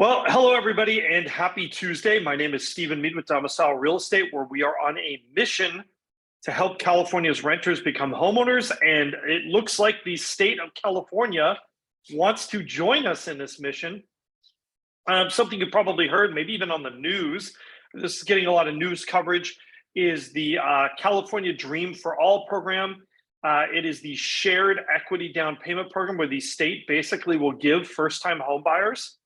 Well, hello everybody and happy Tuesday. My name is Meade with Domicile Real Estate, where we are on a mission to help California's renters become homeowners. And it looks like the state of California wants to join us in this mission. Something you probably heard, maybe even on the news, this is getting a lot of news coverage, is the California Dream for All program. It is the shared equity down payment program where the state basically will give first-time home buyers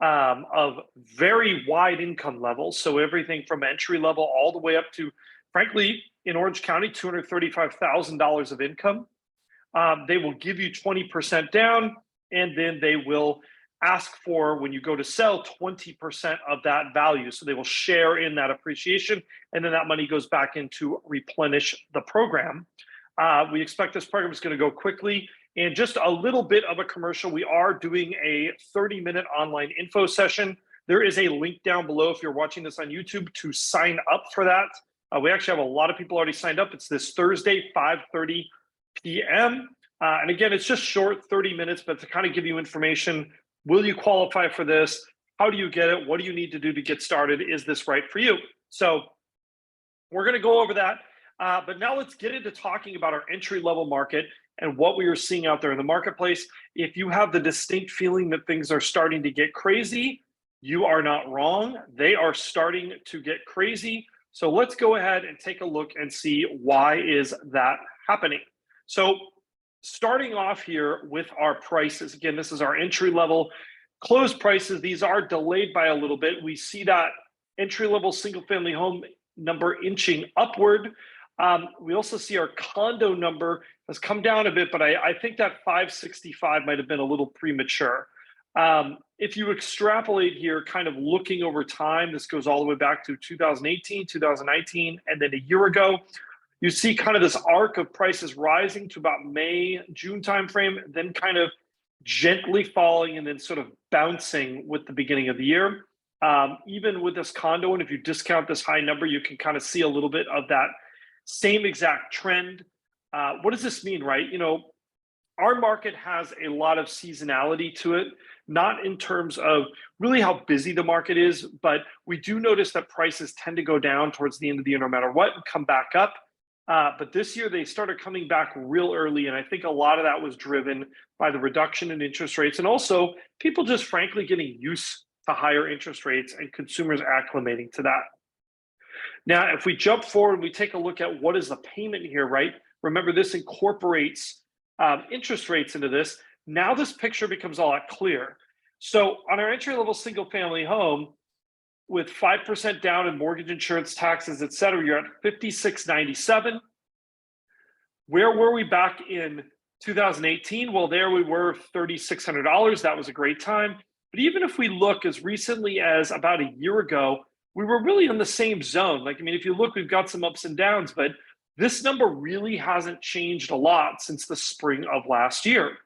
of very wide income levels. So everything from entry level all the way up to, frankly, in Orange County, $235,000 of income. They will give you 20% down, and then they will ask for, when you go to sell, 20% of that value. So they will share in that appreciation, and then that money goes back in to replenish the program. We expect this program is going to go quickly. And just a little bit of a commercial, we are doing a 30-minute online info session. There is a link down below if you're watching this on YouTube to sign up for that. We actually have a lot of people already signed up. It's this Thursday, 5:30 p.m. And again, it's just short, 30 minutes, but to kind of give you information. Will you qualify for this? How do you get it? What do you need to do to get started? Is this right for you? So we're going to go over that. But now let's get into talking about our entry-level market and what we are seeing out there in the marketplace. If you have the distinct feeling that things are starting to get crazy, you are not wrong. They are starting to get crazy. So let's go ahead and take a look and see why is that happening. So starting off here with our prices, again, this is our entry-level closed prices. These are delayed by a little bit. We see that entry-level single-family home number inching upward. We also see our condo number has come down a bit, but I think that 565 might have been a little premature. If you extrapolate here, kind of looking over time, this goes all the way back to 2018, 2019, and then a year ago, you see kind of this arc of prices rising to about May, June timeframe, then kind of gently falling and then sort of bouncing with the beginning of the year. Even with this condo, and if you discount this high number, you can kind of see a little bit of that same exact trend. What does this mean, right? You know, our market has a lot of seasonality to it, not in terms of really how busy the market is, but we do notice that prices tend to go down towards the end of the year no matter what and come back up. But this year they started coming back real early, and I think a lot of that was driven by the reduction in interest rates and also people just frankly getting used to higher interest rates and consumers acclimating to that. Now, if we jump forward, we take a look at what is the payment here, right? Remember, this incorporates interest rates into this. Now this picture becomes a lot clearer. So on our entry-level single-family home, with 5% down in mortgage, insurance, taxes, et cetera, you're at $5,697. Where were we back in 2018? Well, there we were, $3,600. That was a great time. But even if we look as recently as about a year ago, we were really in the same zone. Like, I mean, if you look, we've got some ups and downs, but this number really hasn't changed a lot since the spring of last year.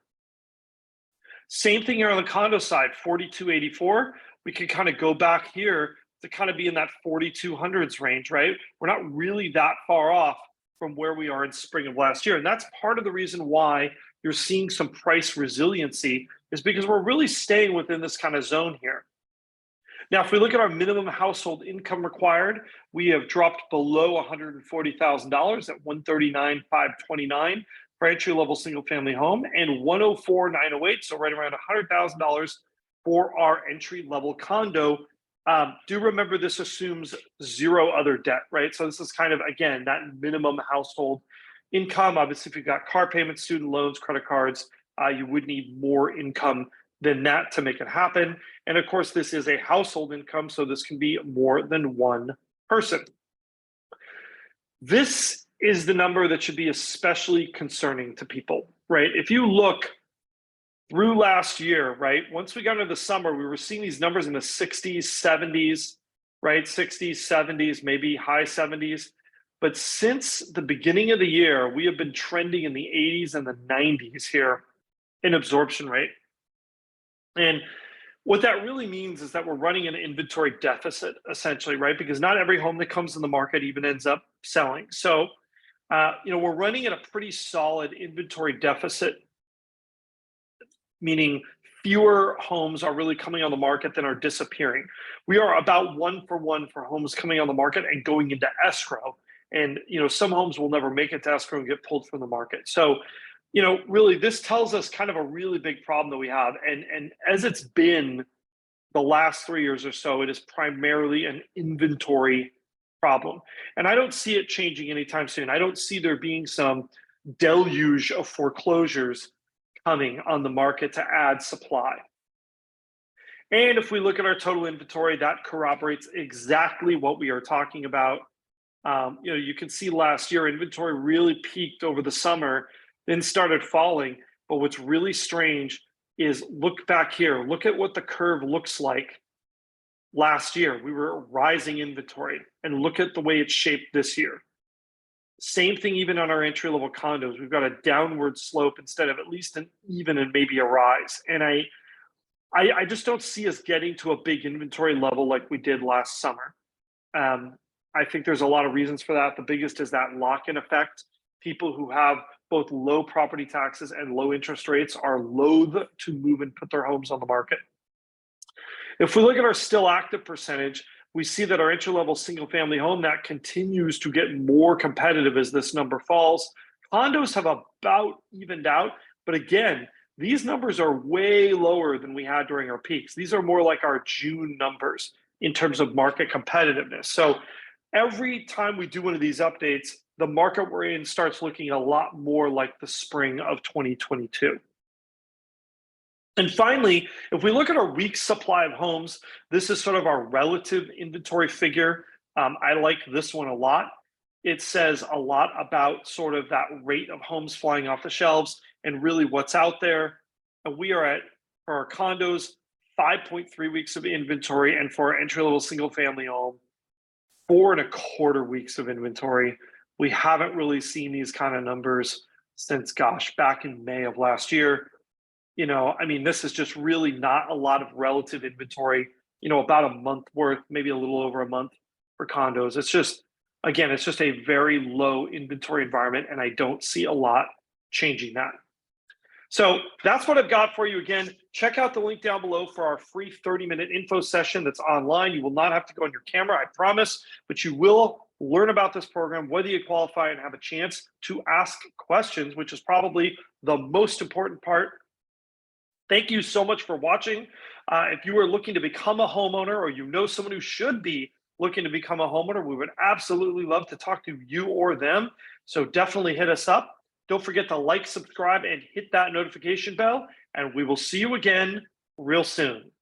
Same thing here on the condo side, 4,284. We can kind of go back here to kind of be in that 4,200s range, right? We're not really that far off from where we are in spring of last year. And that's part of the reason why you're seeing some price resiliency, is because we're really staying within this kind of zone here. Now, if we look at our minimum household income required, we have dropped below $140,000 at $139,529 for entry-level single-family home and $104,908, so right around $100,000 for our entry-level condo. Do remember this assumes zero other debt, right? So this is kind of, again, that minimum household income. Obviously, if you've got car payments, student loans, credit cards, you would need more income than that to make it happen. And of course, this is a household income, so this can be more than one person. This is the number that should be especially concerning to people, right? If you look through last year, right, once we got into the summer, we were seeing these numbers in the 60s, 70s, right? 60s, 70s, maybe high 70s. But since the beginning of the year, we have been trending in the 80s and the 90s here in absorption rate. And what that really means is that we're running an inventory deficit, essentially, right? Because not every home that comes in the market even ends up selling. So, we're running at a pretty solid inventory deficit, meaning fewer homes are really coming on the market than are disappearing. We are about 1-for-1 for homes coming on the market and going into escrow. And some homes will never make it to escrow and get pulled from the market. So, really, this tells us kind of a really big problem that we have. And as it's been the last 3 years or so, it is primarily an inventory problem. And I don't see it changing anytime soon. I don't see there being some deluge of foreclosures coming on the market to add supply. And if we look at our total inventory, that corroborates exactly what we are talking about. You can see last year inventory really peaked over the summer, then started falling. But what's really strange is look back here. Look at what the curve looks like last year. We were rising inventory, and look at the way it's shaped this year. Same thing even on our entry-level condos. We've got a downward slope instead of at least an even and maybe a rise. And I just don't see us getting to a big inventory level like we did last summer. I think there's a lot of reasons for that. The biggest is that lock-in effect. People who have both low property taxes and low interest rates are loath to move and put their homes on the market. If we look at our still active percentage, we see that our entry-level single-family home, that continues to get more competitive as this number falls. Condos have about evened out, but again, these numbers are way lower than we had during our peaks. These are more like our June numbers in terms of market competitiveness. So every time we do one of these updates, the market we're in starts looking a lot more like the spring of 2022. And finally, if we look at our week supply of homes, this is sort of our relative inventory figure. I like this one a lot. It says a lot about sort of that rate of homes flying off the shelves and really what's out there. And we are at, for our condos, 5.3 weeks of inventory, and for our entry-level single-family home, 4.25 weeks of inventory. We haven't really seen these kind of numbers since, gosh, back in May of last year. This is just really not a lot of relative inventory, about a month worth, maybe a little over a month for condos. It's just a very low inventory environment, and I don't see a lot changing that. So that's what I've got for you. Again, check out the link down below for our free 30-minute info session that's online. You will not have to go on your camera, I promise, but you will learn about this program, whether you qualify, and have a chance to ask questions, which is probably the most important part. Thank you so much for watching. If you are looking to become a homeowner, or you know someone who should be looking to become a homeowner, we would absolutely love to talk to you or them. So definitely hit us up. Don't forget to like, subscribe, and hit that notification bell. And we will see you again real soon.